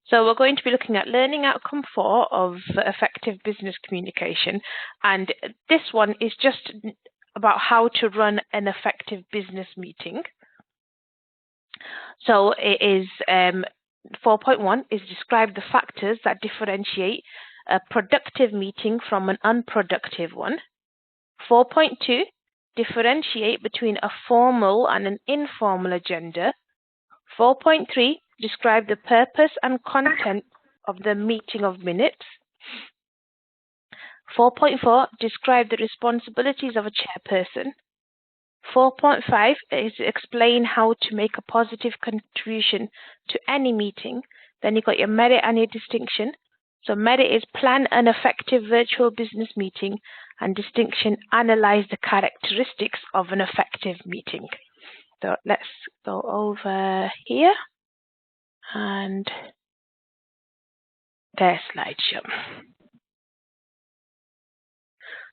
So we're going to be looking at learning outcome 4 of effective business communication. And this one is just about how to run an effective business meeting. So it is 4.1 is describe the factors that differentiate a productive meeting from an unproductive one. 4.2, differentiate between a formal and an informal agenda. 4.3, describe the purpose and content of the meeting of minutes. 4.4, describe the responsibilities of a chairperson. 4.5 is explain how to make a positive contribution to any meeting. Then you've got your merit and your distinction. So merit is plan an effective virtual business meeting, and distinction, analyze the characteristics of an effective meeting. So let's go over here and their slideshow.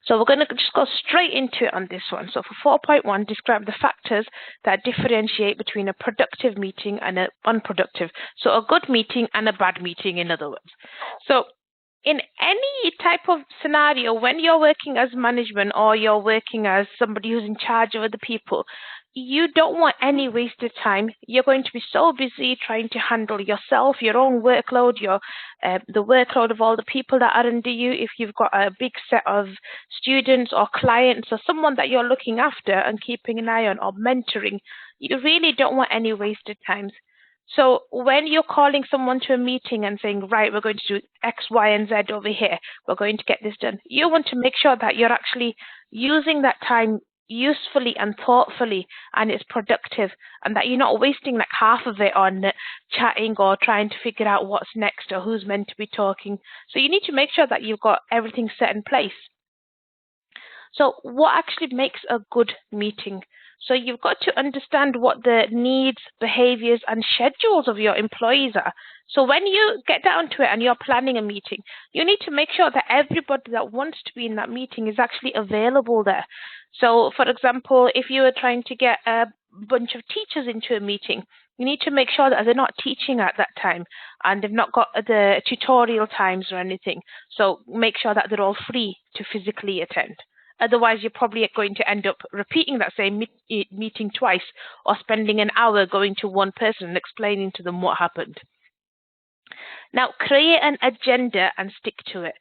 So we're going to just go straight into it on this one. So for 4.1, describe the factors that differentiate between a productive meeting and an unproductive. So a good meeting and a bad meeting, in other words. So in any type of scenario, when you're working as management or you're working as somebody who's in charge of other people, you don't want any wasted time. You're going to be so busy trying to handle yourself, your own workload, the workload of all the people that are under you. If you've got a big set of students or clients or someone that you're looking after and keeping an eye on or mentoring, you really don't want any wasted times. So when you're calling someone to a meeting and saying, right, we're going to do X, Y, and Z over here, we're going to get this done, you want to make sure that you're actually using that time usefully and thoughtfully, and it's productive, and that you're not wasting like half of it on chatting or trying to figure out what's next or who's meant to be talking. So you need to make sure that you've got everything set in place. So what actually makes a good meeting? So you've got to understand what the needs, behaviors, and schedules of your employees are. So when you get down to it and you're planning a meeting, you need to make sure that everybody that wants to be in that meeting is actually available there. So, for example, if you were trying to get a bunch of teachers into a meeting, you need to make sure that they're not teaching at that time and they've not got the tutorial times or anything. So make sure that they're all free to physically attend. Otherwise, you're probably going to end up repeating that same meeting twice or spending an hour going to one person and explaining to them what happened. Now, create an agenda and stick to it.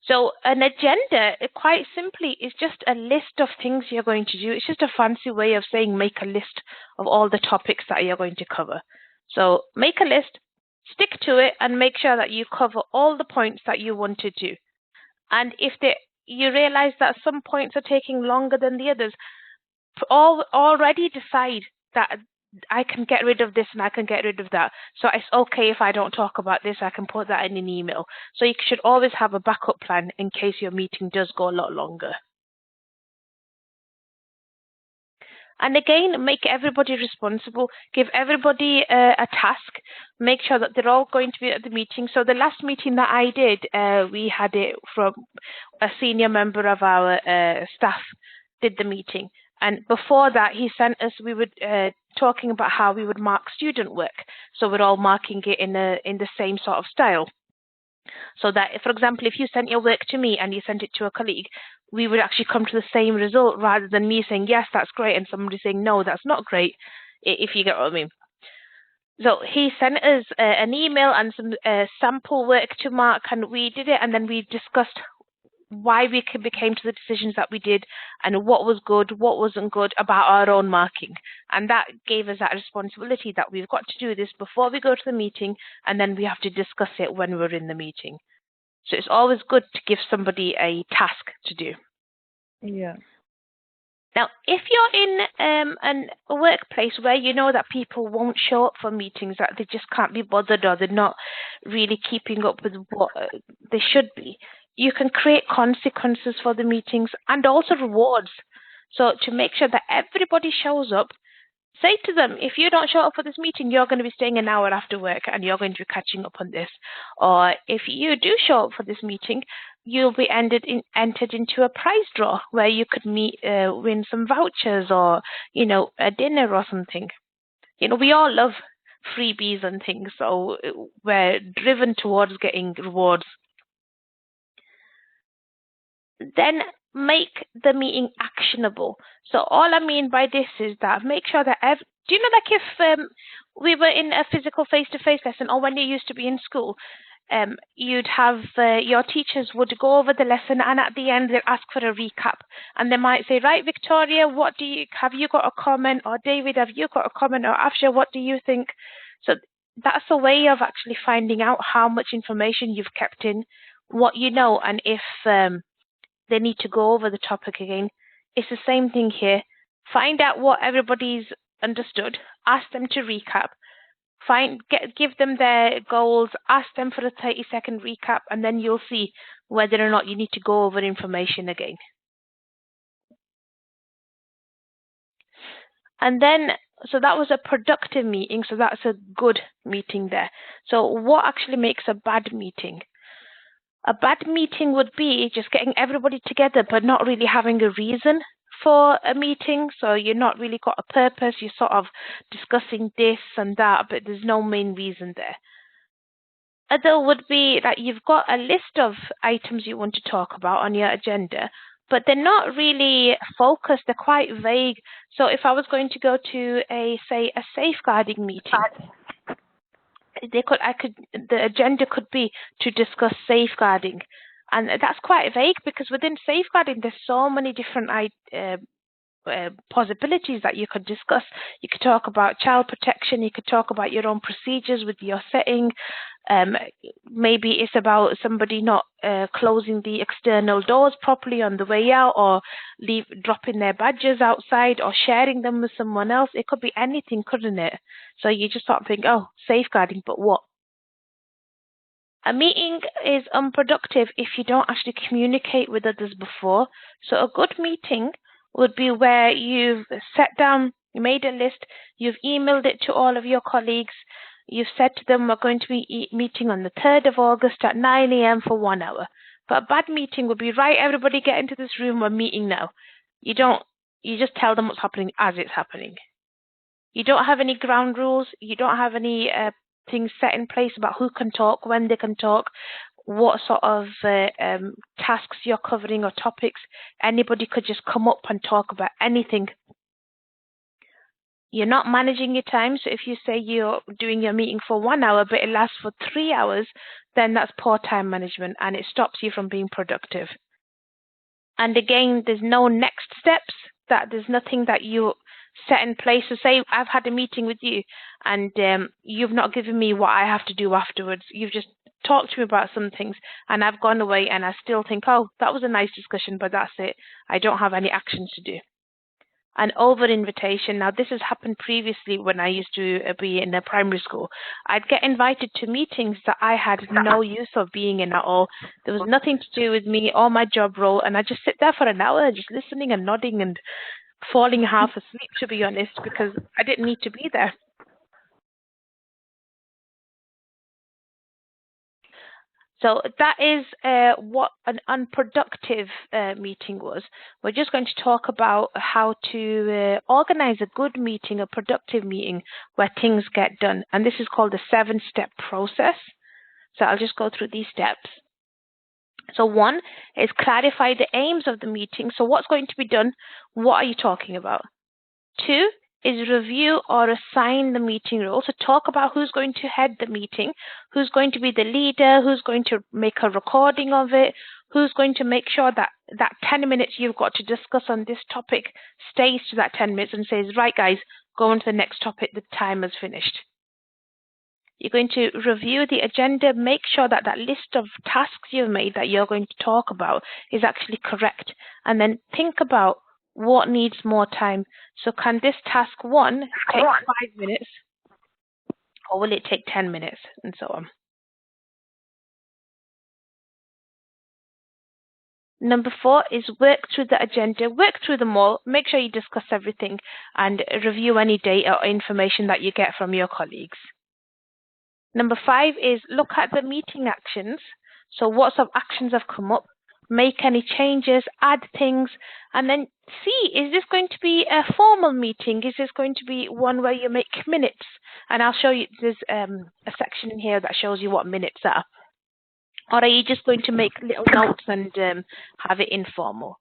So an agenda, quite simply, is just a list of things you're going to do. It's just a fancy way of saying make a list of all the topics that you're going to cover. So make a list, stick to it, and make sure that you cover all the points that you want to do. And if you realize that some points are taking longer than the others, already decide that I can get rid of this and I can get rid of that. So it's okay if I don't talk about this, I can put that in an email. So you should always have a backup plan in case your meeting does go a lot longer. And again, make everybody responsible. Give everybody a task. Make sure that they're all going to be at the meeting. So the last meeting that I did, we had it from a senior member of our staff did the meeting. And before that, he sent us, we were talking about how we would mark student work. So we're all marking it in the same sort of style. So that, for example, if you sent your work to me and you sent it to a colleague, we would actually come to the same result rather than me saying, yes, that's great, and somebody saying, no, that's not great, if you get what I mean. So he sent us an email and some sample work to mark, and we did it, and then we discussed why we came to the decisions that we did and what was good, what wasn't good about our own marking. And that gave us that responsibility that we've got to do this before we go to the meeting, and then we have to discuss it when we're in the meeting. So it's always good to give somebody a task to do. Yeah. Now, if you're in a workplace where you know that people won't show up for meetings, that they just can't be bothered or they're not really keeping up with what they should be, you can create consequences for the meetings and also rewards. So to make sure that everybody shows up, say to them, if you don't show up for this meeting, you're going to be staying an hour after work and you're going to be catching up on this. Or if you do show up for this meeting, you'll be entered into a prize draw where you could win some vouchers or, a dinner or something. We all love freebies and things. So we're driven towards getting rewards. Then make the meeting actionable. So all I mean by this is that make sure that do you know, like if we were in a physical face-to-face lesson, or when you used to be in school, you'd have your teachers would go over the lesson, and at the end they'd ask for a recap, and they might say, right, Victoria, have you got a comment, or David, have you got a comment, or Afsha, what do you think? So that's a way of actually finding out how much information you've kept in, what you know, and if they need to go over the topic again. It's the same thing here. Find out what everybody's understood, ask them to recap, give them their goals, ask them for a 30-second recap, and then you'll see whether or not you need to go over information again. And then, so that was a productive meeting, so that's a good meeting there. So what actually makes a bad meeting? A bad meeting would be just getting everybody together but not really having a reason for a meeting. So you're not really got a purpose, you're sort of discussing this and that, but there's no main reason there. Other would be that you've got a list of items you want to talk about on your agenda, but they're not really focused, they're quite vague. So if I was going to go to a safeguarding meeting, the agenda could be to discuss safeguarding, and that's quite vague because within safeguarding there's so many different possibilities that you could discuss. You could talk about child protection, you could talk about your own procedures with your setting. Maybe it's about somebody not closing the external doors properly on the way out, or dropping their badges outside, or sharing them with someone else. It could be anything, couldn't it? So you just sort of think, oh, safeguarding, but what? A meeting is unproductive if you don't actually communicate with others before. So a good meeting would be where you've sat down, you made a list, you've emailed it to all of your colleagues, you've said to them, we're going to be meeting on the 3rd of August at 9 a.m. for 1 hour. But a bad meeting would be, right, everybody get into this room, we're meeting now. You just tell them what's happening as it's happening. You don't have any ground rules, you don't have any things set in place about who can talk, when they can talk, what sort of tasks you're covering or topics. Anybody could just come up and talk about anything. You're not managing your time, so if you say you're doing your meeting for 1 hour but it lasts for 3 hours, then that's poor time management and it stops you from being productive. And again, there's no next steps, there's nothing that you set in place. So say I've had a meeting with you and you've not given me what I have to do afterwards. You've just talked to me about some things and I've gone away and I still think, oh, that was a nice discussion, but that's it. I don't have any actions to do. An over-invitation. Now, this has happened previously when I used to be in a primary school. I'd get invited to meetings that I had no use of being in at all. There was nothing to do with me or my job role, and I'd just sit there for an hour just listening and nodding and falling half asleep, to be honest, because I didn't need to be there. So that is what an unproductive meeting was. We're just going to talk about how to organize a good meeting, a productive meeting where things get done. And this is called the 7-step process. So I'll just go through these steps. So 1 is clarify the aims of the meeting. So what's going to be done? What are you talking about? 2 is review or assign the meeting role. So talk about who's going to head the meeting, who's going to be the leader, who's going to make a recording of it, who's going to make sure that that 10 minutes you've got to discuss on this topic stays to that 10 minutes and says, right guys, go on to the next topic, the time has finished. You're going to review the agenda, make sure that that list of tasks you've made that you're going to talk about is actually correct, and then think about what needs more time. So can this task 1 take 5 minutes, or will it take 10 minutes, and so on. Number 4 is work through the agenda, work through them all, make sure you discuss everything and review any data or information that you get from your colleagues. Number 5 is look at the meeting actions. So what sort of actions have come up? make any changes, add things, and then see, is this going to be a formal meeting? Is this going to be one where you make minutes? And I'll show you, there's a section in here that shows you what minutes are. Or are you just going to make little notes and have it informal?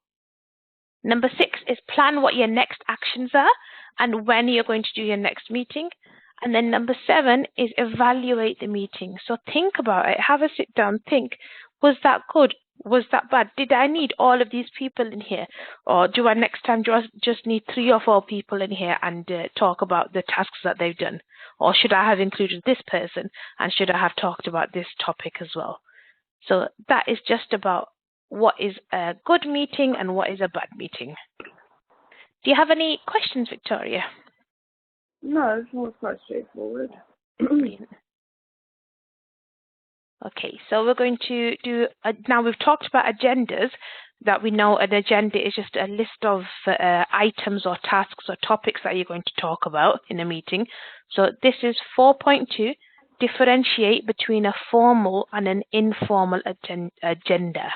Number 6 is plan what your next actions are and when you're going to do your next meeting. And then number 7 is evaluate the meeting. So think about it, have a sit down, think, was that good? Was that bad? Did I need all of these people in here? Or do I next time just need 3 or 4 people in here and talk about the tasks that they've done? Or should I have included this person and should I have talked about this topic as well? So that is just about what is a good meeting and what is a bad meeting. Do you have any questions, Victoria? No, it's more quite straightforward. Okay, so we're going to do, now we've talked about agendas, that we know an agenda is just a list of items or tasks or topics that you're going to talk about in a meeting. So this is 4.2, differentiate between a formal and an informal agenda.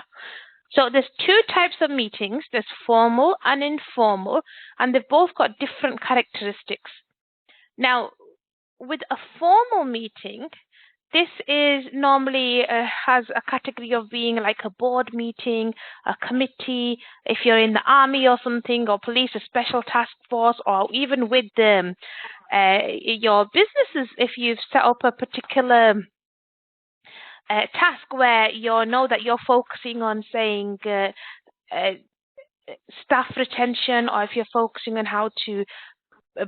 So there's 2 types of meetings, there's formal and informal, and they've both got different characteristics. Now, with a formal meeting, this is normally has a category of being like a board meeting, a committee, if you're in the army or something, or police, a special task force, or even with your businesses, if you've set up a particular task where you know that you're focusing on, saying, staff retention, or if you're focusing on how to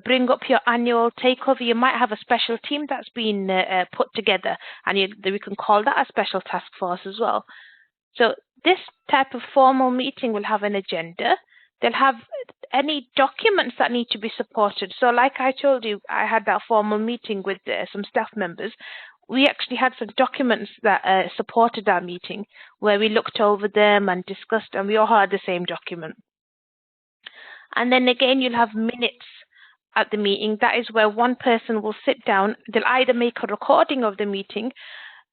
bring up your annual takeover, you might have a special team that's been put together, and we can call that a special task force as well. So this type of formal meeting will have an agenda. They'll have any documents that need to be supported. So like I told you, I had that formal meeting with some staff members. We actually had some documents that supported our meeting where we looked over them and discussed, and we all had the same document. And then again, you'll have minutes at the meeting. That is where one person will sit down. They'll either make a recording of the meeting,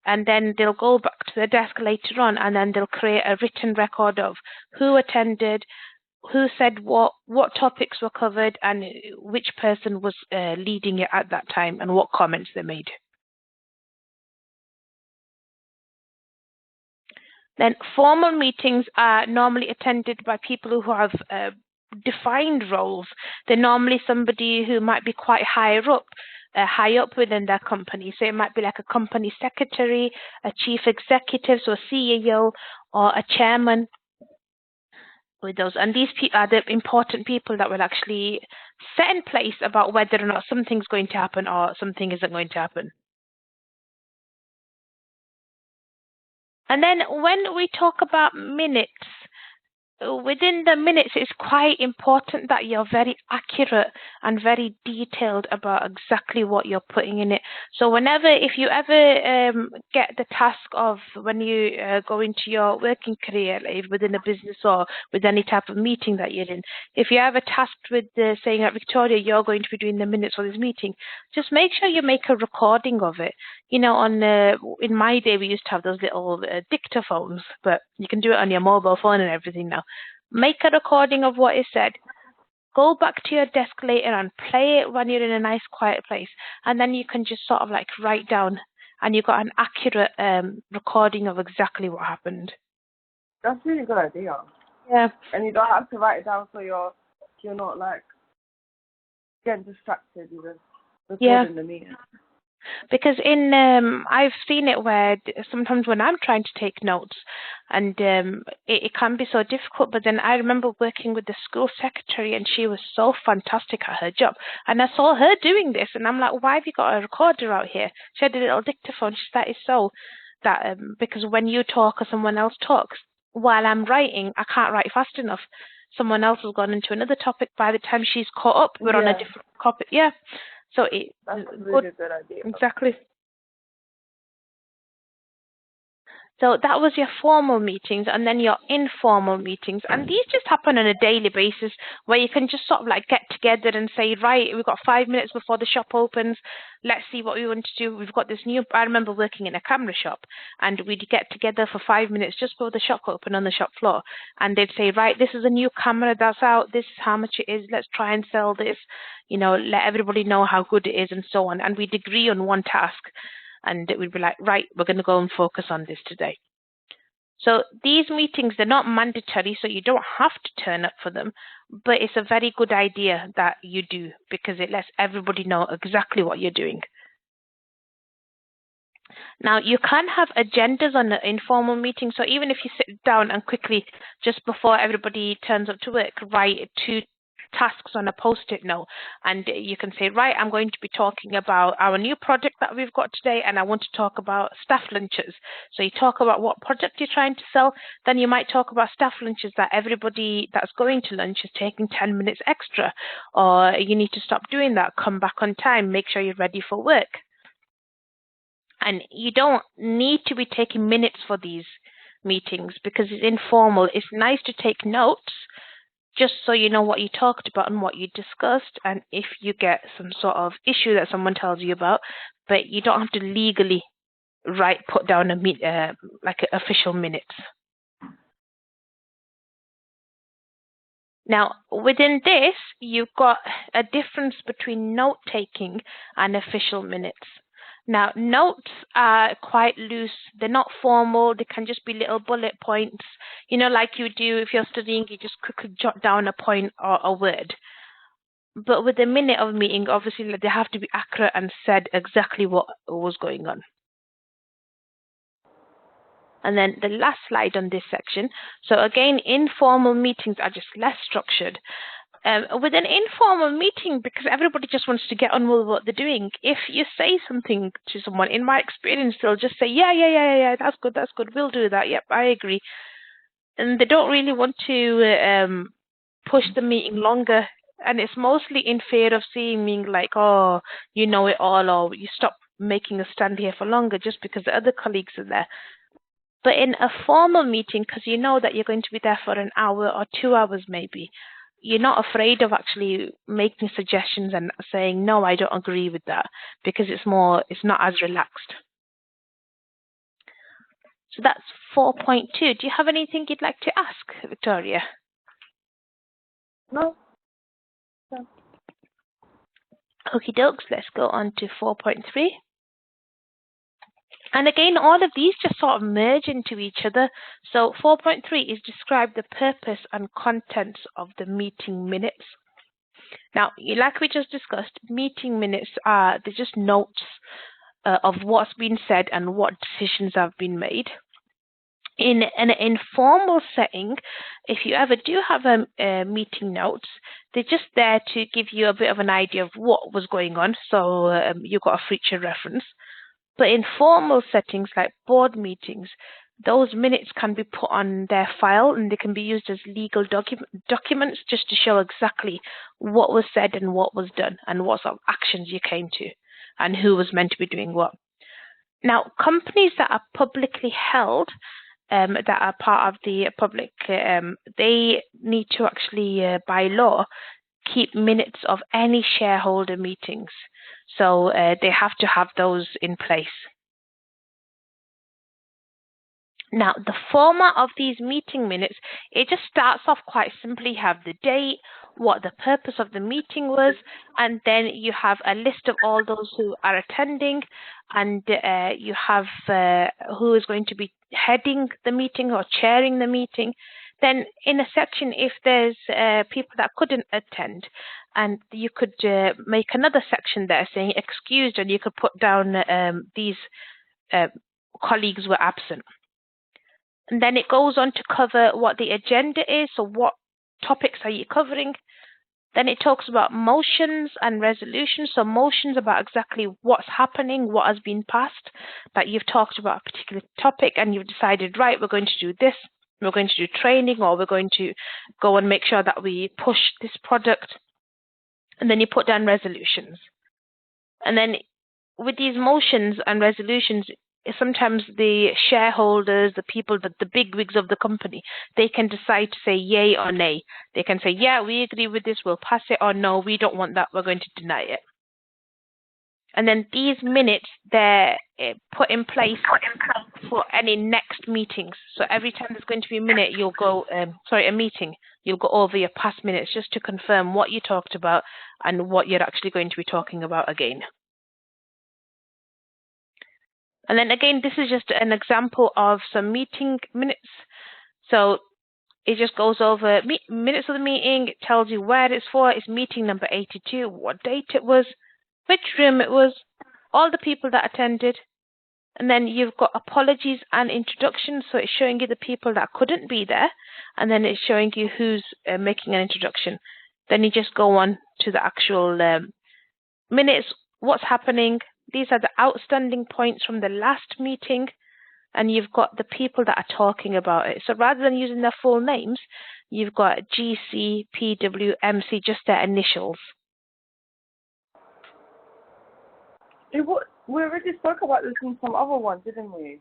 and then they'll go back to their desk later on, and then they'll create a written record of who attended, who said what topics were covered, and which person was leading it at that time, and what comments they made. Then formal meetings are normally attended by people who have defined roles. They're normally somebody who might be quite high up within their company. So it might be like a company secretary, a chief executive, so a CEO, or a chairman with those. And these people are the important people that will actually set in place about whether or not something's going to happen or something isn't going to happen. And then when we talk about minutes, within the minutes, it's quite important that you're very accurate and very detailed about exactly what you're putting in it. So if you ever get the task of when you go into your working career, like within a business or with any type of meeting that you're in, if you have a task with saying that, Victoria, you're going to be doing the minutes for this meeting, just make sure you make a recording of it. You know, in my day, we used to have those little dictaphones, but you can do it on your mobile phone and everything now. Make a recording of what is said. Go back to your desk later and play it when you're in a nice quiet place. And then you can just sort of like write down, and you've got an accurate recording of exactly what happened. That's a really good idea. Yeah. And you don't have to write it down so you're not like getting distracted and just recording the meeting. Because I've seen it where sometimes when I'm trying to take notes, and it can be so difficult, but then I remember working with the school secretary, and she was so fantastic at her job, and I saw her doing this, and I'm like, why have you got a recorder out here? She had a little dictaphone. She said, that is so that because when you talk or someone else talks, while I'm writing, I can't write fast enough. Someone else has gone into another topic. By the time she's caught up, we're on a different topic. Yeah. So that's a really good idea. Exactly. So that was your formal meetings, and then your informal meetings. And these just happen on a daily basis where you can just sort of like get together and say, right, we've got 5 minutes before the shop opens. Let's see what we want to do. We've got this new, I remember working in a camera shop, and we'd get together for 5 minutes just before the shop opened on the shop floor. And they'd say, right, this is a new camera that's out. This is how much it is. Let's try and sell this. You know, let everybody know how good it is and so on. And we'd agree on one task. And we'd be like, right, we're going to go and focus on this today. So these meetings, they're not mandatory, so you don't have to turn up for them. But it's a very good idea that you do, because it lets everybody know exactly what you're doing. Now, you can have agendas on the informal meeting. So even if you sit down and quickly, just before everybody turns up to work, write 2 tasks on a post-it note, and you can say, right, I'm going to be talking about our new project that we've got today, and I want to talk about staff lunches. So you talk about what project you're trying to sell, then you might talk about staff lunches, that everybody that's going to lunch is taking 10 minutes extra, or you need to stop doing that, come back on time, make sure you're ready for work. And you don't need to be taking minutes for these meetings because it's informal. It's nice to take notes, just so you know what you talked about and what you discussed, and if you get some sort of issue that someone tells you about, but you don't have to legally put down like official minutes. Now, within this, you've got a difference between note-taking and official minutes. Now, notes are quite loose. They're not formal. They can just be little bullet points. You know, like you do if you're studying, you just quickly jot down a point or a word. But with a minute of meeting, obviously, they have to be accurate and said exactly what was going on. And then the last slide on this section. So again, informal meetings are just less structured. With an informal meeting, because everybody just wants to get on with what they're doing, if you say something to someone, in my experience, they'll just say, yeah, that's good, we'll do that, yep, I agree. And they don't really want to push the meeting longer, and it's mostly in fear of seeing me like, oh, you know it all, or you stop making us stand here for longer just because the other colleagues are there. But in a formal meeting, because you know that you're going to be there for an hour or 2 hours maybe, you're not afraid of actually making suggestions and saying, no, I don't agree with that, because it's not as relaxed. So that's 4.2. Do you have anything you'd like to ask, Victoria? No. Okie dokes, let's go on to 4.3. And again, all of these just sort of merge into each other. So 4.3 is describe the purpose and contents of the meeting minutes. Now, like we just discussed, meeting minutes they're just notes of what's been said and what decisions have been made. In an informal setting, if you ever do have a meeting notes, they're just there to give you a bit of an idea of what was going on. So you've got a future reference. But in formal settings like board meetings, those minutes can be put on their file and they can be used as legal documents just to show exactly what was said and what was done and what sort of actions you came to and who was meant to be doing what. Now, companies that are publicly held, that are part of the public, they need to actually, by law, keep minutes of any shareholder meetings. So they have to have those in place. Now, the format of these meeting minutes, it just starts off quite simply. You have the date, what the purpose of the meeting was, and then you have a list of all those who are attending, and you have who is going to be heading the meeting or chairing the meeting. Then in a section, if there's people that couldn't attend, and you could make another section there saying excused, and you could put down these colleagues were absent. And then it goes on to cover what the agenda is, so what topics are you covering. Then it talks about motions and resolutions. So motions about exactly what's happening, what has been passed, that you've talked about a particular topic and you've decided, right, we're going to do this, we're going to do training, or we're going to go and make sure that we push this product. And then you put down resolutions. And then with these motions and resolutions, sometimes the shareholders, the people, the bigwigs of the company, they can decide to say yay or nay. They can say, yeah, we agree with this, we'll pass it, or no, we don't want that, we're going to deny it. And then these minutes, they're put in place for any next meetings. So every time there's going to be a minute, you'll go, a meeting, you'll go over your past minutes just to confirm what you talked about and what you're actually going to be talking about again. And then again, this is just an example of some meeting minutes. So it just goes over minutes of the meeting, it tells you where it's for, it's meeting number 82, what date it was, which room it was, all the people that attended, and then you've got apologies and introductions, so it's showing you the people that couldn't be there, and then it's showing you who's making an introduction. Then you just go on to the actual minutes, what's happening. These are the outstanding points from the last meeting, and you've got the people that are talking about it. So rather than using their full names, you've got GC, PW, MC, just their initials. We already spoke about this in some other one, didn't we?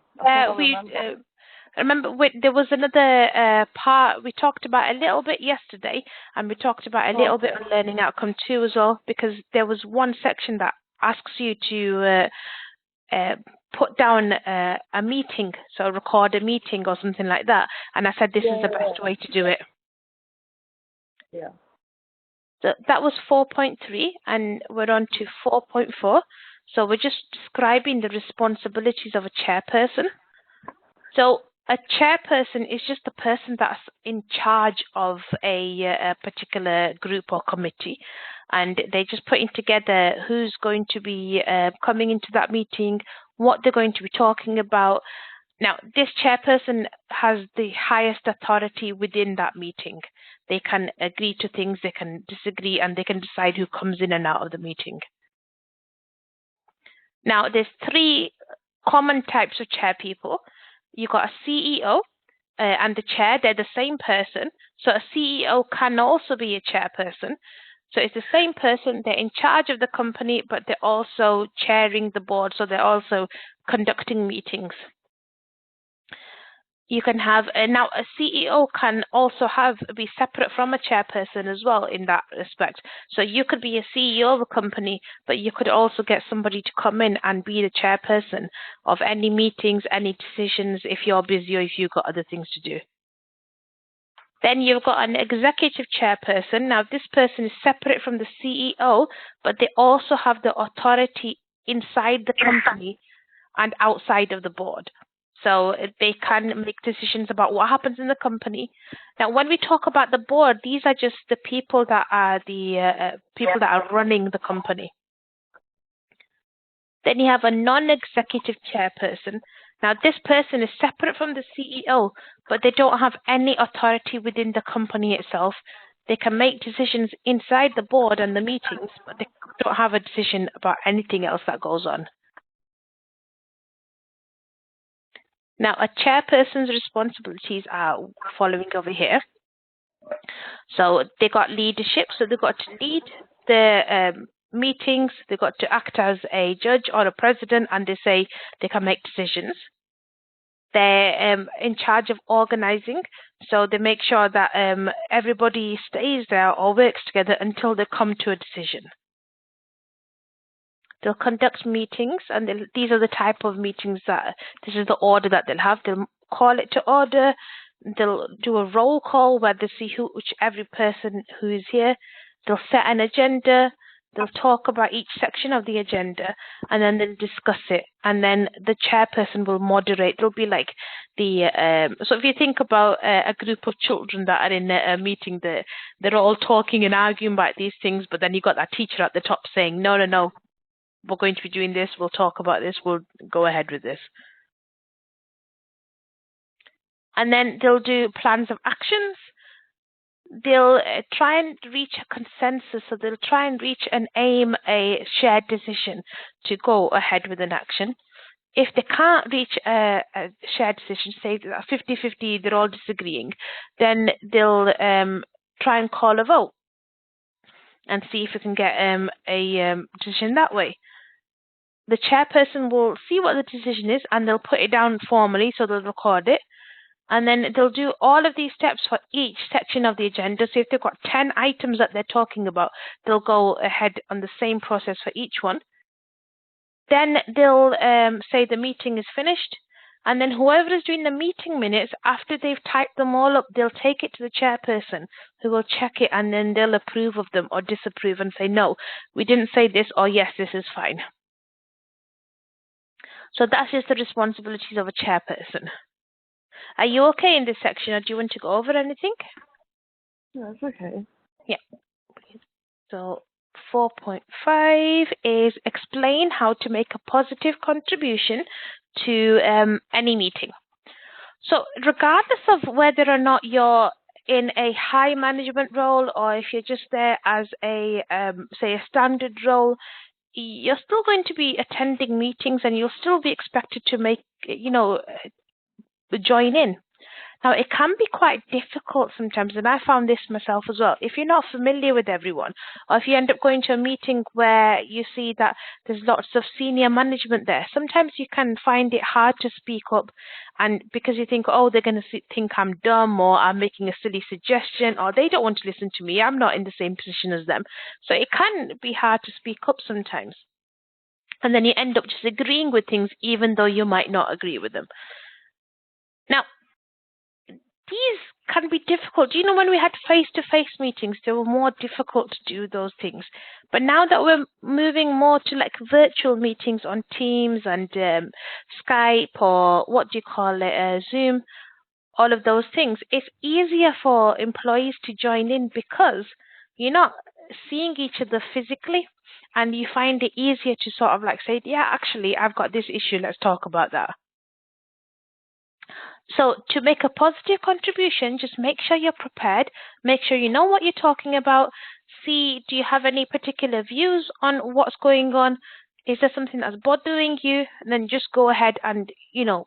Remember, there was another part we talked about a little bit yesterday, and we talked about a little bit on Learning Outcome 2 as well, because there was one section that asks you to put down a meeting, so record a meeting or something like that, and I said this is the best way to do it. Yeah. So that was 4.3, and we're on to 4.4. So we're just describing the responsibilities of a chairperson. So a chairperson is just the person that's in charge of a particular group or committee, and they're just putting together who's going to be coming into that meeting, what they're going to be talking about. Now, this chairperson has the highest authority within that meeting. They can agree to things, they can disagree, and they can decide who comes in and out of the meeting. Now, there's three common types of chair people. You've got a CEO and the chair. They're the same person. So a CEO can also be a chairperson. So it's the same person. They're in charge of the company, but they're also chairing the board. So they're also conducting meetings. You can have, now a CEO can also be separate from a chairperson as well in that respect. So you could be a CEO of a company, but you could also get somebody to come in and be the chairperson of any meetings, any decisions, if you're busy or if you've got other things to do. Then you've got an executive chairperson. Now this person is separate from the CEO, but they also have the authority inside the company and outside of the board. So they can make decisions about what happens in the company. Now, when we talk about the board, these are just the people that are people that are running the company. Then you have a non-executive chairperson. Now, this person is separate from the CEO, but they don't have any authority within the company itself. They can make decisions inside the board and the meetings, but they don't have a decision about anything else that goes on. Now, a chairperson's responsibilities are following over here. So they got leadership, so they've got to lead the meetings, they've got to act as a judge or a president, and they say they can make decisions. They're in charge of organizing, so they make sure that everybody stays there or works together until they come to a decision. They'll conduct meetings, and these are the type of meetings that, this is the order that they'll have. They'll call it to order. They'll do a roll call where they see every person who is here. They'll set an agenda. They'll talk about each section of the agenda, and then they'll discuss it. And then the chairperson will moderate. There'll be like so if you think about a group of children that are in a meeting, they're all talking and arguing about these things, but then you've got that teacher at the top saying, no, we're going to be doing this, we'll talk about this, we'll go ahead with this. And then they'll do plans of actions. They'll try and reach a consensus, so they'll try and reach an aim, a shared decision to go ahead with an action. If they can't reach a shared decision, say 50-50, they're all disagreeing, then they'll try and call a vote and see if we can get a decision that way. the chairperson will see what the decision is and they'll put it down formally, so they'll record it. And then they'll do all of these steps for each section of the agenda. So if they've got 10 items that they're talking about, they'll go ahead on the same process for each one. Then they'll say the meeting is finished. And then whoever is doing the meeting minutes, after they've typed them all up, they'll take it to the chairperson who will check it, and then they'll approve of them or disapprove and say, no, we didn't say this, or yes, this is fine. So that's just the responsibilities of a chairperson. Are you okay in this section, or do you want to go over anything? No, it's okay. Yeah. So 4.5 is explain how to make a positive contribution to any meeting. So regardless of whether or not you're in a high management role or if you're just there as a, say, a standard role, you're still going to be attending meetings and you'll still be expected to make, join in. Now, it can be quite difficult sometimes, and I found this myself as well. If you're not familiar with everyone, or if you end up going to a meeting where you see that there's lots of senior management there, sometimes you can find it hard to speak up, and because you think, oh, they're going to think I'm dumb, or I'm making a silly suggestion, or they don't want to listen to me, I'm not in the same position as them. So it can be hard to speak up sometimes. And then you end up just agreeing with things even though you might not agree with them. Now, these can be difficult. You know, when we had face-to-face meetings, they were more difficult to do those things. But now that we're moving more to like virtual meetings on Teams and Skype, or what do you call it, Zoom, all of those things, it's easier for employees to join in because you're not seeing each other physically, and you find it easier to sort of like say, yeah, actually, I've got this issue, let's talk about that. So to make a positive contribution, just make sure you're prepared, make sure you know what you're talking about, see, do you have any particular views on what's going on? Is there something that's bothering you? And then just go ahead and,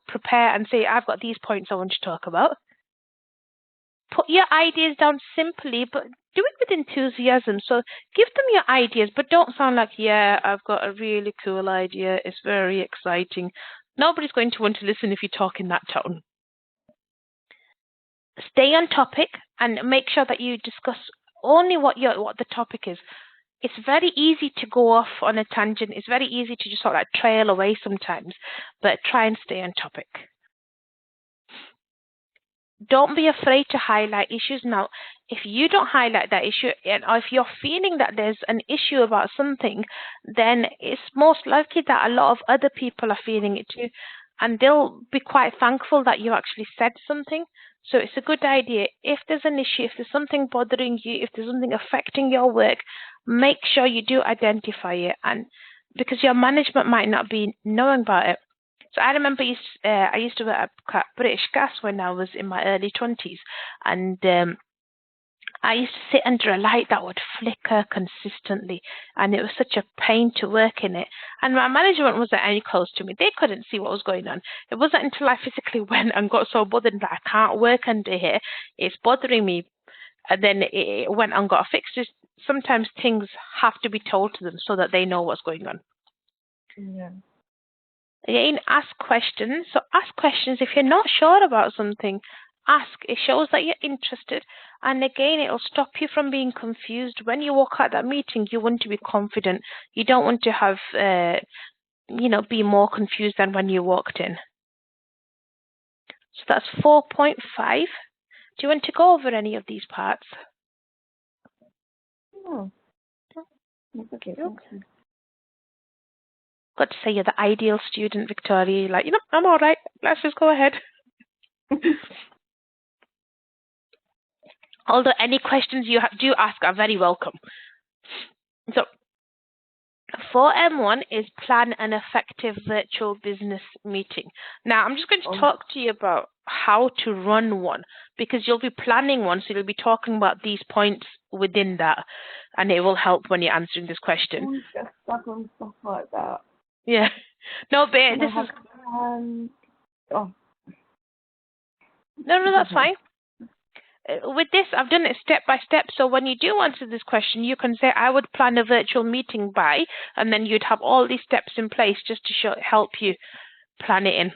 prepare and say, I've got these points I want to talk about. Put your ideas down simply, but do it with enthusiasm. So give them your ideas, but don't sound like, yeah, I've got a really cool idea, it's very exciting. Nobody's going to want to listen if you talk in that tone. Stay on topic and make sure that you discuss only what the topic is. It's very easy to go off on a tangent. It's very easy to just sort of like trail away sometimes, but try and stay on topic. Don't be afraid to highlight issues. Now, if you don't highlight that issue, or if you're feeling that there's an issue about something, then it's most likely that a lot of other people are feeling it too, and they'll be quite thankful that you actually said something. So it's a good idea. If there's an issue, if there's something bothering you, if there's something affecting your work, make sure you do identify it, and because your management might not be knowing about it. So I remember I used to work at British Gas when I was in my early 20s, and I used to sit under a light that would flicker consistently, and it was such a pain to work in it. And my management wasn't any close to me. They couldn't see what was going on. It wasn't until I physically went and got so bothered that I can't work under here, it's bothering me, and then it went and got fixed. Just sometimes things have to be told to them so that they know what's going on. Yeah. Again, ask questions. So ask questions. If you're not sure about something, ask. It shows that you're interested. And again, it'll stop you from being confused. When you walk out that meeting, you want to be confident. You don't want to have, be more confused than when you walked in. So that's 4.5. Do you want to go over any of these parts? No. That's okay. Okay. Got to say you're the ideal student, Victoria. You're like, I'm all right. Let's just go ahead. Although any questions you do ask are very welcome. So 4M1 is plan an effective virtual business meeting. Now, I'm just going to talk to you about how to run one, because you'll be planning one, so you'll be talking about these points within that, and it will help when you're answering this question. We get stuck on stuff like that. Yeah. No, but this is... Oh. No, that's fine. with this, I've done it step by step. So when you do answer this question, you can say, I would plan a virtual meeting by, and then you'd have all these steps in place just to help you plan it in.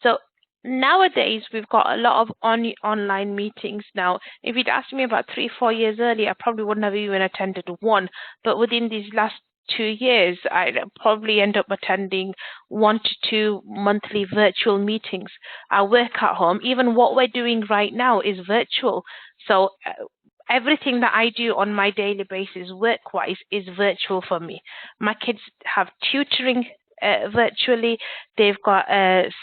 So nowadays, we've got a lot of online meetings now. If you'd asked me about 3-4 years earlier, I probably wouldn't have even attended one. But within these last 2 years, I'd probably end up attending 1 to 2 monthly virtual meetings. I work at home. Even what we're doing right now is virtual. So everything that I do on my daily basis, work-wise, is virtual for me. My kids have tutoring virtually. They've got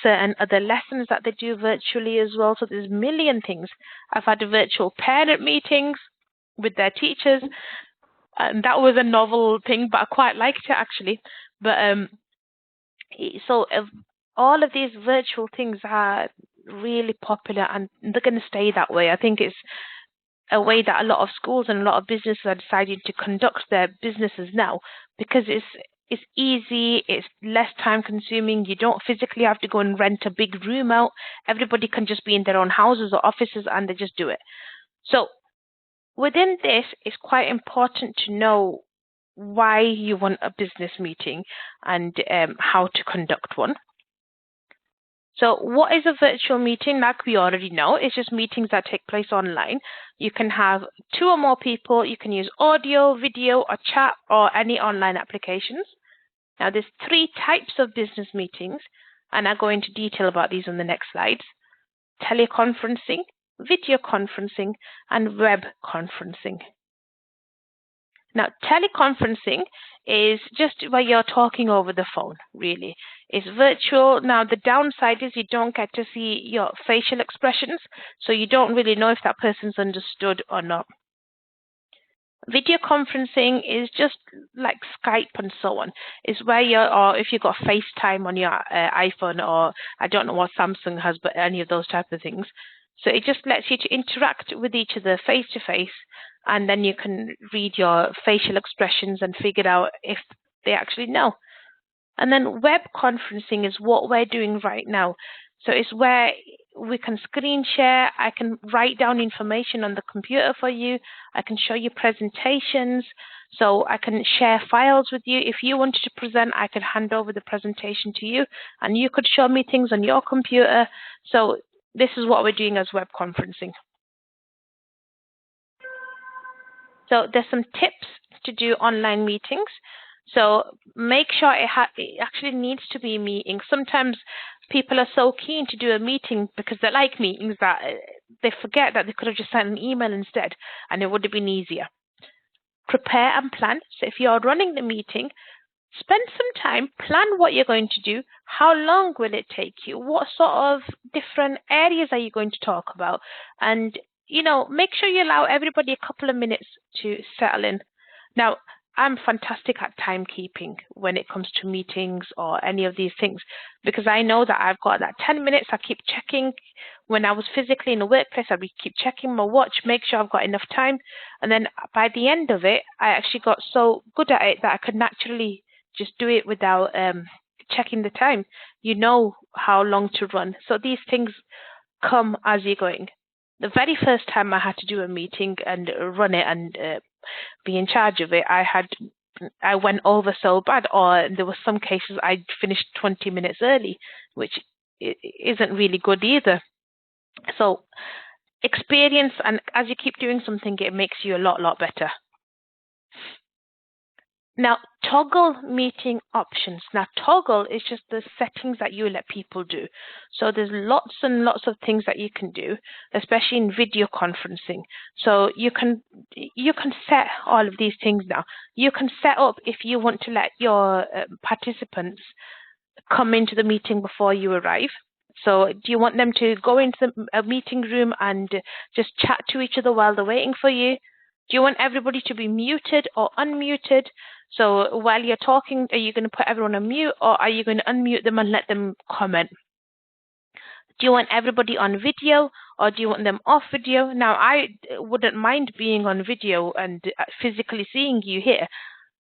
certain other lessons that they do virtually as well. So there's a million things. I've had virtual parent meetings with their teachers. And that was a novel thing, but I quite liked it actually. But so all of these virtual things are really popular, and they're going to stay that way. I think it's a way that a lot of schools and a lot of businesses are deciding to conduct their businesses now, because it's easy, it's less time consuming. You don't physically have to go and rent a big room out. Everybody can just be in their own houses or offices and they just do it. So within this, it's quite important to know why you want a business meeting and how to conduct one. So what is a virtual meeting? Like we already know, it's just meetings that take place online. You can have 2 or more people. You can use audio, video, or chat, or any online applications. Now, there's 3 types of business meetings, and I'll go into detail about these on the next slides. Teleconferencing, video conferencing, and web conferencing. Now, teleconferencing is just where you're talking over the phone, really. It's virtual. Now, the downside is you don't get to see your facial expressions, so you don't really know if that person's understood or not. Video conferencing is just like Skype and so on. It's where or if you've got FaceTime on your iPhone, or I don't know what Samsung has, but any of those type of things. So it just lets you to interact with each other face to face, and then you can read your facial expressions and figure out if they actually know. And then web conferencing is what we're doing right now. So it's where we can screen share. I can write down information on the computer for you. I can show you presentations. So I can share files with you. If you wanted to present, I could hand over the presentation to you, and you could show me things on your computer. So this is what we're doing as web conferencing. So there's some tips to do online meetings. So make sure it actually needs to be a meeting. Sometimes people are so keen to do a meeting because they like meetings that they forget that they could have just sent an email instead, and it would have been easier. Prepare and plan. So if you're running the meeting, spend some time, plan what you're going to do. How long will it take you? What sort of different areas are you going to talk about? And, you know, make sure you allow everybody a couple of minutes to settle in. Now, I'm fantastic at timekeeping when it comes to meetings or any of these things, because I know that I've got that 10 minutes. I keep checking. When I was physically in the workplace, I would keep checking my watch, make sure I've got enough time. And then by the end of it, I actually got so good at it that I could naturally just do it without checking the time. You know how long to run. So these things come as you're going. The very first time I had to do a meeting and run it and be in charge of it, I went over so bad, or there were some cases I finished 20 minutes early, which isn't really good either. So experience, and as you keep doing something, it makes you a lot better. Now, toggle meeting options. Now, toggle is just the settings that you let people do. So there's lots and lots of things that you can do, especially in video conferencing. So you can set all of these things now. You can set up if you want to let your participants come into the meeting before you arrive. So do you want them to go into a meeting room and just chat to each other while they're waiting for you? Do you want everybody to be muted or unmuted? So while you're talking, are you going to put everyone on mute, or are you going to unmute them and let them comment? Do you want everybody on video, or do you want them off video? Now, I wouldn't mind being on video and physically seeing you here,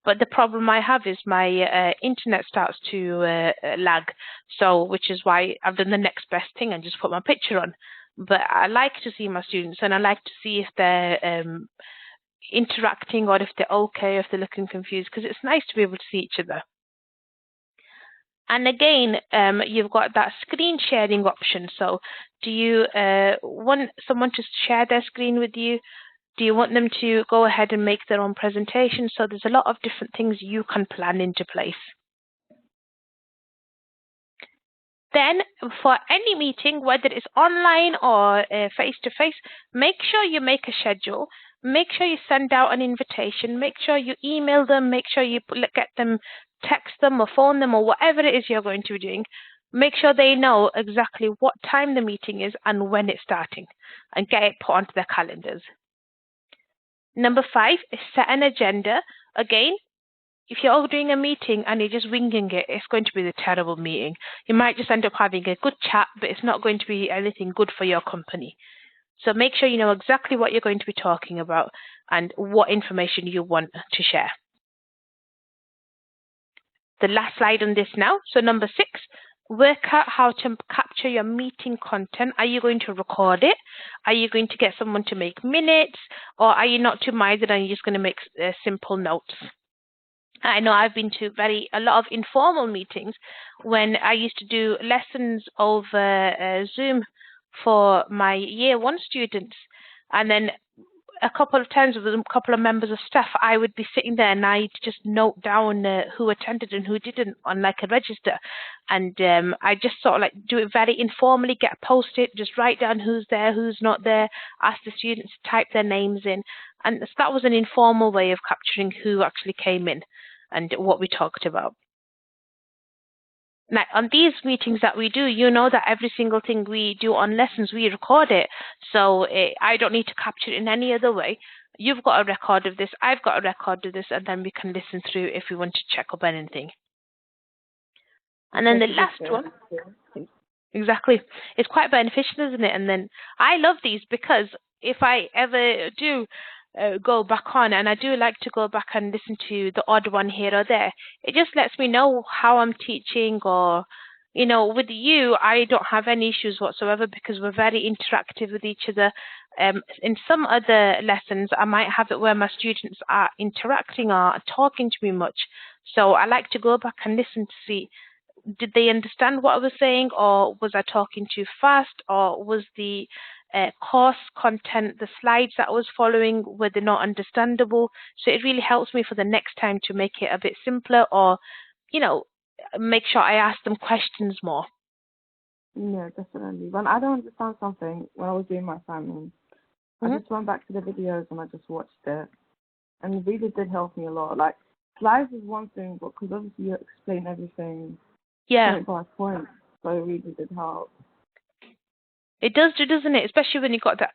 but the problem I have is my internet starts to lag. So, which is why I've done the next best thing and just put my picture on. but I like to see my students, and I like to see if they're interacting or if they're okay, if they're looking confused, because it's nice to be able to see each other. And again, you've got that screen sharing option. So do you want someone to share their screen with you? Do you want them to go ahead and make their own presentation? So there's a lot of different things you can plan into place. Then for any meeting, whether it's online or face-to-face, make sure you make a schedule. Make sure you send out an invitation. Make sure you email them. Make sure you get them, text them or phone them or whatever it is you're going to be doing. Make sure they know exactly what time the meeting is and when it's starting, and get it put onto their calendars. Number 5 is set an agenda. Again, if you're doing a meeting and you're just winging it, it's going to be a terrible meeting. You might just end up having a good chat, but it's not going to be anything good for your company. So make sure you know exactly what you're going to be talking about and what information you want to share. The last slide on this now. So number 6, work out how to capture your meeting content. Are you going to record it? Are you going to get someone to make minutes? Or are you not too minded and you're just going to make simple notes? I know I've been to a lot of informal meetings when I used to do lessons over Zoom for my year 1 students, and then a couple of times with a couple of members of staff, I would be sitting there and I'd just note down who attended and who didn't on like a register, and I just sort of like do it very informally, get a post-it, just write down who's there, who's not there, ask the students to type their names in, and so that was an informal way of capturing who actually came in and what we talked about. Now, on these meetings that we do, you know that every single thing we do on lessons, we record it. So I don't need to capture it in any other way. You've got a record of this, I've got a record of this, and then we can listen through if we want to check up anything. And then the last one, exactly, it's quite beneficial, isn't it? And then I love these because if I ever do go back on, and I do like to go back and listen to the odd one here or there, it just lets me know how I'm teaching, or you know, with you I don't have any issues whatsoever because we're very interactive with each other. In some other lessons I might have it where my students are interacting or talking to me much, so I like to go back and listen to see, did they understand what I was saying, or was I talking too fast, or was the course content, the slides that I was following, were they not understandable? So it really helps me for the next time to make it a bit simpler, or, you know, make sure I ask them questions more. Yeah, definitely. When I don't understand something, when I was doing my assignment, I just went back to the videos and I just watched it. And it really did help me a lot. Like, slides is one thing, but because obviously you explain everything point by point, so it really did help. It does, doesn't it? Especially when you've got that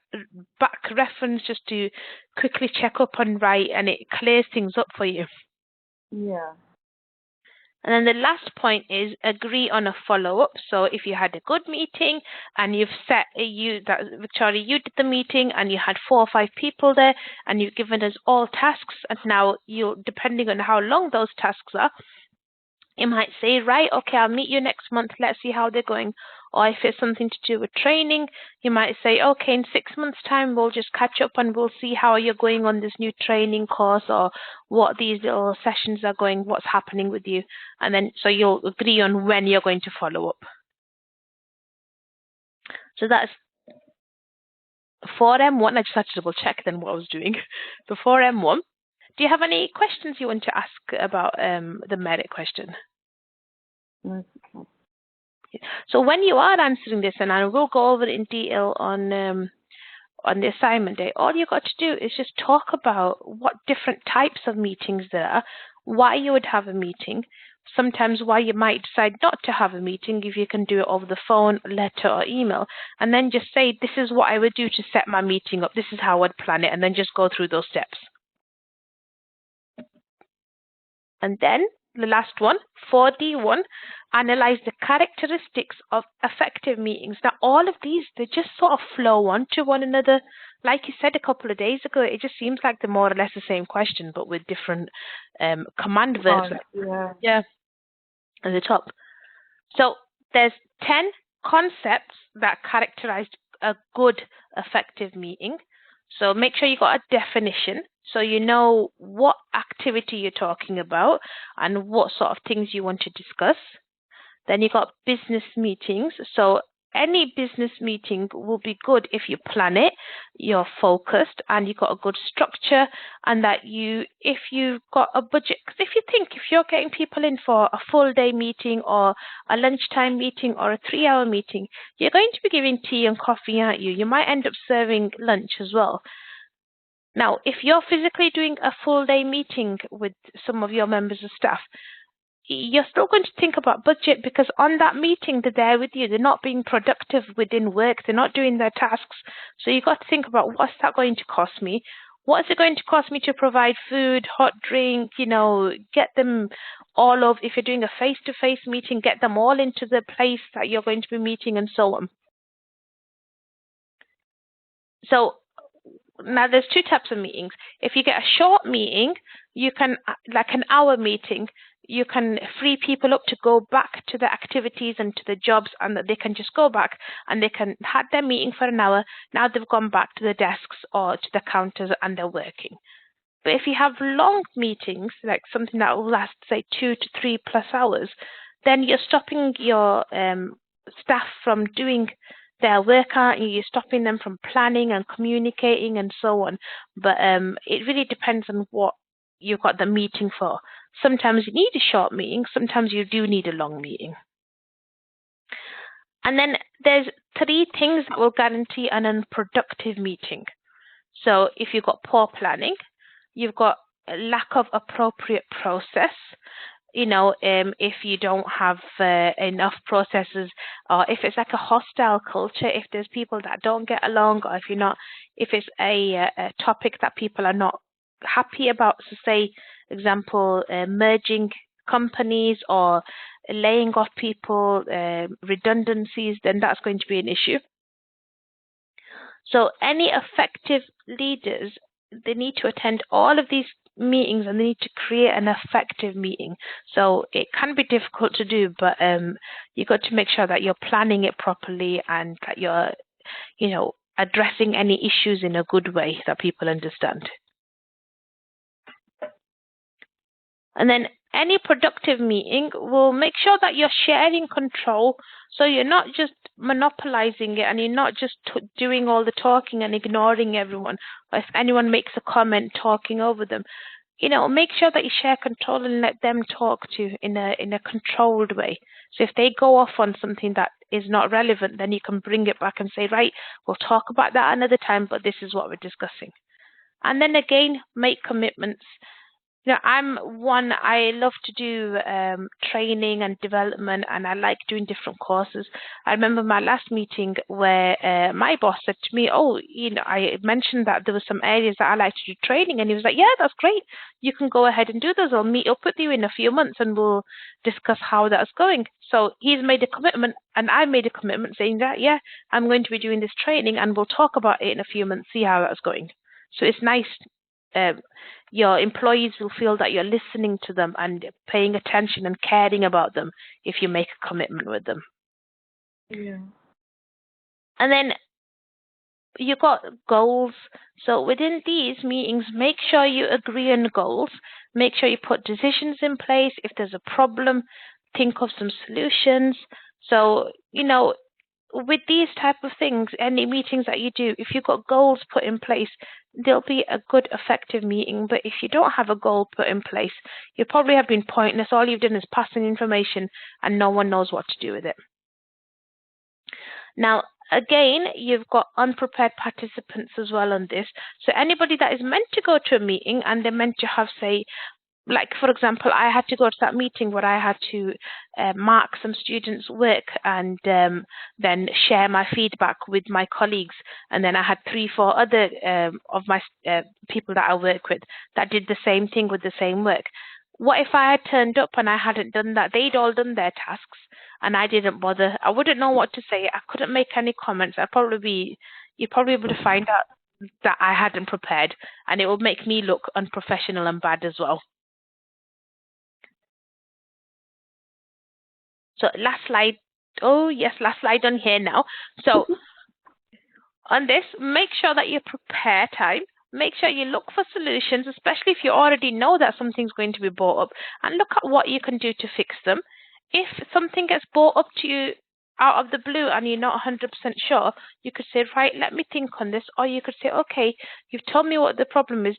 back reference just to quickly check up and write, and it clears things up for you. Yeah. And then the last point is agree on a follow-up. So if you had a good meeting and you've set Victoria, you did the meeting and you had 4 or 5 people there and you've given us all tasks, and now you, depending on how long those tasks are, you might say, right, okay, I'll meet you next month. Let's see how they're going. Or if it's something to do with training, you might say, okay, in 6 months' time, we'll just catch up and we'll see how you're going on this new training course, or what these little sessions are going, what's happening with you. And then, so you'll agree on when you're going to follow up. So that's 4M1. I just had to double check then what I was doing. The 4M1. Do you have any questions you want to ask about the merit question? No, okay. So when you are answering this, and I will go over it in detail on the assignment day, all you've got to do is just talk about what different types of meetings there are, why you would have a meeting, sometimes why you might decide not to have a meeting if you can do it over the phone, letter or email, and then just say, this is what I would do to set my meeting up, this is how I'd plan it, and then just go through those steps. And then the last one, 4D1, analyze the characteristics of effective meetings. Now, all of these, they just sort of flow on to one another. Like you said a couple of days ago, it just seems like they're more or less the same question, but with different command verbs. Yeah, at the top. So there's 10 concepts that characterize a good, effective meeting. So make sure you got a definition so you know what activity you're talking about and what sort of things you want to discuss. Then you got business meetings. So any business meeting will be good if you plan it, you're focused, and you've got a good structure, and that if you've got a budget. Because if you're getting people in for a full day meeting or a lunchtime meeting or a 3-hour meeting, you're going to be giving tea and coffee, aren't you? You might end up serving lunch as well. Now, if you're physically doing a full day meeting with some of your members of staff, you're still going to think about budget, because on that meeting they're there with you. They're not being productive within work. They're not doing their tasks. So you've got to think about, what's that going to cost me? What is it going to cost me to provide food, hot drink, get them all of, if you're doing a face-to-face meeting, get them all into the place that you're going to be meeting and so on. So now there's 2 types of meetings. If you get a short meeting, you can, like an hour meeting, you can free people up to go back to the activities and to the jobs, and that they can just go back and they can had their meeting for an hour. Now they've gone back to the desks or to the counters and they're working. But if you have long meetings, like something that will last, say, 2 to 3+ hours, then you're stopping your staff from doing their work, aren't you? You're stopping them from planning and communicating and so on. But it really depends on what you've got the meeting for. Sometimes you need a short meeting, sometimes you do need a long meeting. And then there's 3 things that will guarantee an unproductive meeting. So if you've got poor planning, you've got a lack of appropriate process, if you don't have enough processes, or if it's like a hostile culture, if there's people that don't get along, or if it's a topic that people are not happy about, so say, example, merging companies or laying off people, redundancies, then that's going to be an issue. So any effective leaders, they need to attend all of these meetings and they need to create an effective meeting. So it can be difficult to do, but you've got to make sure that you're planning it properly and that you're, addressing any issues in a good way that people understand. And then any productive meeting will make sure that you're sharing control, so you're not just monopolizing it and you're not just doing all the talking and ignoring everyone, or if anyone makes a comment, talking over them. Make sure that you share control and let them talk to in a controlled way. So if they go off on something that is not relevant, then you can bring it back and say, right, we'll talk about that another time, but this is what we're discussing. And then again, make commitments. I love to do training and development, and I like doing different courses. I remember my last meeting where my boss said to me, I mentioned that there were some areas that I like to do training, and he was like, yeah, that's great. You can go ahead and do those. I'll meet up with you in a few months and we'll discuss how that's going. So he's made a commitment and I made a commitment saying that, yeah, I'm going to be doing this training and we'll talk about it in a few months, see how that's going. So it's nice. Your employees will feel that you're listening to them and paying attention and caring about them if you make a commitment with them. Yeah. And then you've got goals. So within these meetings, make sure you agree on goals. Make sure you put decisions in place. If there's a problem, think of some solutions. So, with these type of things, any meetings that you do, if you've got goals put in place, there'll be a good, effective meeting. But if you don't have a goal put in place, you probably have been pointless. All you've done is passing information and no one knows what to do with it. Now, again, you've got unprepared participants as well on this. So anybody that is meant to go to a meeting and they're meant to have, say, like, for example, I had to go to that meeting where I had to mark some students' work and then share my feedback with my colleagues. And then I had 3-4 other of my people that I work with that did the same thing with the same work. What if I had turned up and I hadn't done that? They'd all done their tasks and I didn't bother. I wouldn't know what to say. I couldn't make any comments. You'd probably be able to find out that I hadn't prepared, and it would make me look unprofessional and bad as well. So last slide. Oh, yes, last slide on here now. So on this, make sure that you prepare time. Make sure you look for solutions, especially if you already know that something's going to be brought up, and look at what you can do to fix them. If something gets brought up to you out of the blue and you're not 100% sure, you could say, right, let me think on this. Or you could say, okay, you've told me what the problem is.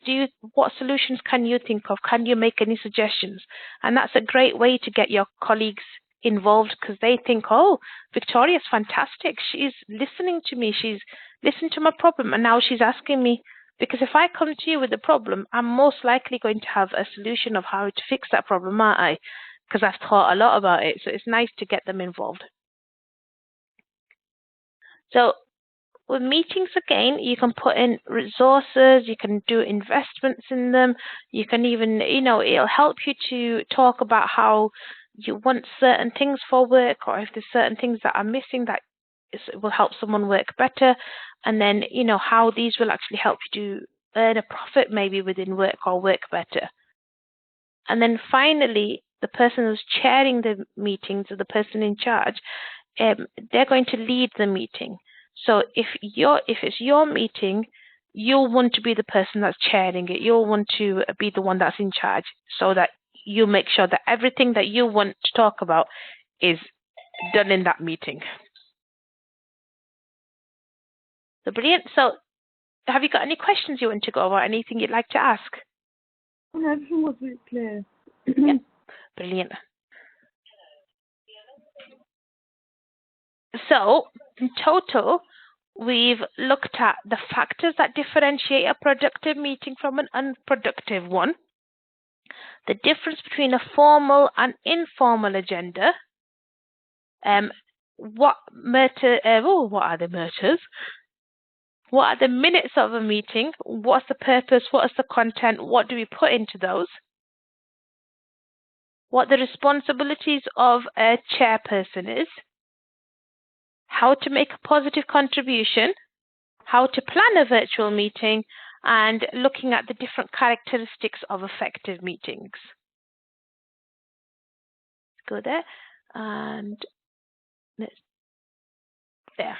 What solutions can you think of? Can you make any suggestions? And that's a great way to get your colleagues involved, because they think, oh, Victoria's fantastic. She's listening to me. She's listened to my problem, and now she's asking me. Because if I come to you with a problem, I'm most likely going to have a solution of how to fix that problem, aren't I? Because I've thought a lot about it. So it's nice to get them involved. So with meetings, again, you can put in resources, you can do investments in them, you can even, it'll help you to talk about how you want certain things for work, or if there's certain things that are missing that will help someone work better, and then, how these will actually help you to earn a profit maybe within work or work better. And then finally, the person who's chairing the meetings, or the person in charge, they're going to lead the meeting. So if it's your meeting, you'll want to be the person that's chairing it. You'll want to be the one that's in charge, so that you make sure that everything that you want to talk about is done in that meeting. So brilliant. So have you got any questions you want to go over? Anything you'd like to ask? No, everything was really clear. Yeah. Brilliant. So in total, we've looked at the factors that differentiate a productive meeting from an unproductive one, the difference between a formal and informal agenda, what are the matters? What are the minutes of a meeting? What's the purpose? What is the content? What do we put into those? What the responsibilities of a chairperson is, how to make a positive contribution, how to plan a virtual meeting, and looking at the different characteristics of effective meetings. Go there, and let's there.